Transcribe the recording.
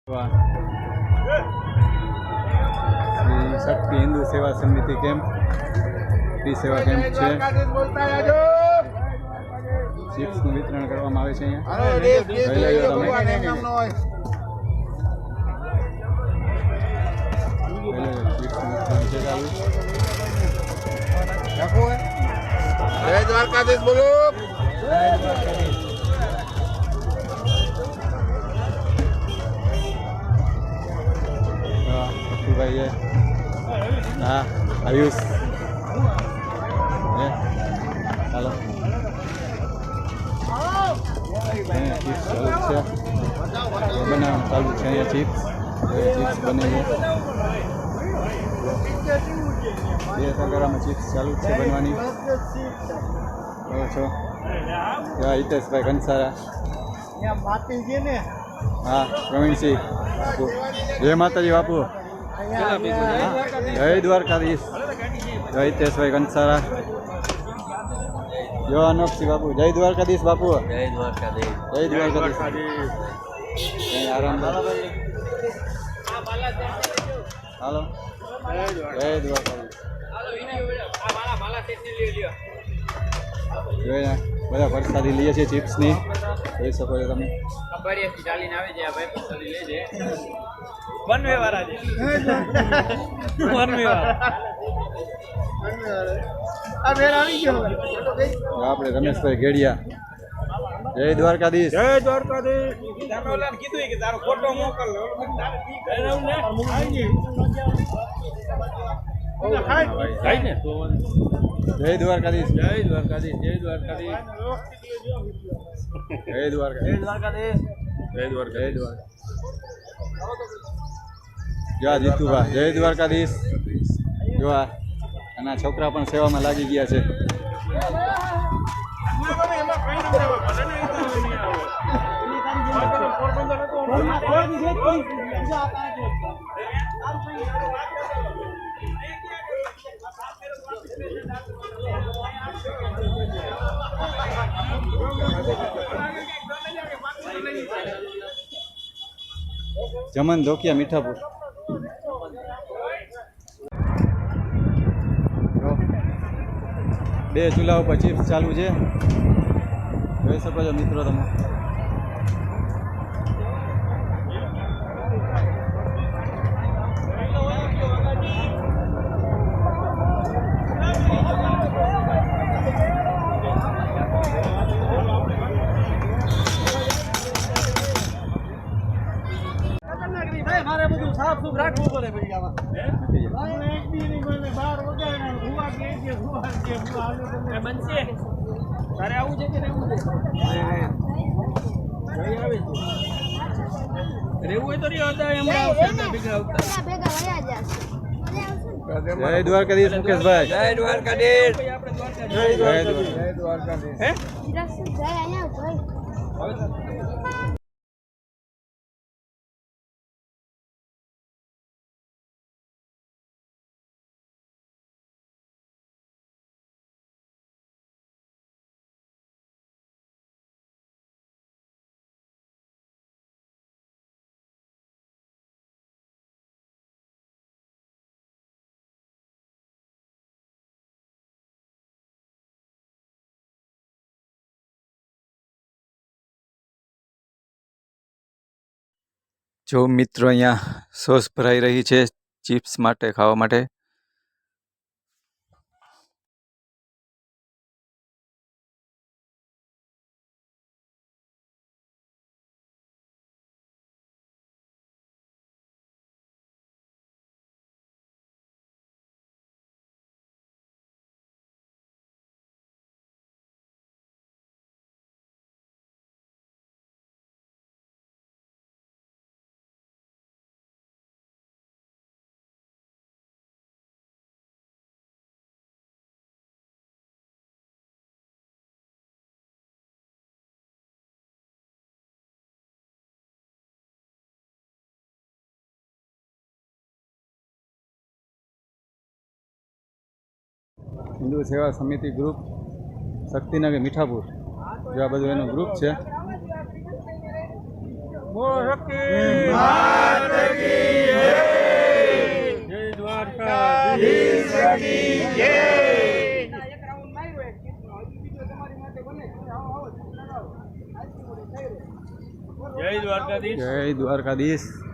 શ્રી શક્તિ હિન્દુ સેવા સમિતિ camp free સેવા કેમ્પ છે. ચિપ્સનું વિતરણ કરવામાં આવે છે જય દ્વારકાધીશ બોલો. ભાઈ હા આયુષ ચાલો ચિપ્સ ચાલુ છે બનાવવાનું ચાલુ છે અહીંયા ચિપ્સ બને છે 2 તગારામાં ચિપ્સ ચાલુ છે બનવાની. બરાબર છો હિતેશભાઈ કંસારા હા પ્રવીણસિંહ જય માતાજી બાપુ જય દ્વારકાધીશ જય હિતેશભાઈ કંસારા જો અનોખસિંહ બાપુ જય દ્વારકાધીશ બાપુ જય દ્વારકાધીશ આરામ હાલો જય દ્વારકાધીશ બધા પ્રસાદી લઈએ છીએ ચિપ્સની જોઈ શકો છો તમે. આપણે રમેશભાઈ ગેડિયા જય દ્વારકાધીશ જય દ્વારકાધીશ. જય દ્વારકાધીશ જય દ્વારકાધીશ જય દ્વારકાધીશ જય દ્વારકાધીશ જય દ્વારકાધીશ જો જીતુભા જય દ્વારકાધીશ. જો અને છોકરા પણ સેવામાં લાગી ગયા છે. જમન ધોકિયા મીઠાપુર બે ચૂલા ઉપર ચિપ્સ ચાલુ છે જોઈ શકો છો મિત્રો તમે. મારે બધું સાફ સુફ રાખવું પડે પછી આમાં એક દી ની મને બહાર વગાડે હુવા કે બનશે તારે આવું છે કે રહેવું છે રહેવું હોય તો રહ્યો હતા એમના ભેગા જય દ્વારકાધીશ મુકેશભાઈ જય દ્વારકાધીશ જય દ્વારકાધીશ હે જો મિત્રો અહીંયા સોસ ભરાઈ રહી છે ચિપ્સ માટે ખાવા માટે. હિન્દુ સેવા સમિતિ ગ્રુપ શક્તિનગર મીઠાપુર જો આ બધું એનું ગ્રુપ છે. બોલ શક્તિ એક રાઉન્ડ માર્યો એક ચીઝનો. હજી બીજો તમારી માટે બને. આવો આવો ચીઝ લગાવો. આઈસ્ક્રીમ થઈ રહે. જય દ્વારકાધીશ.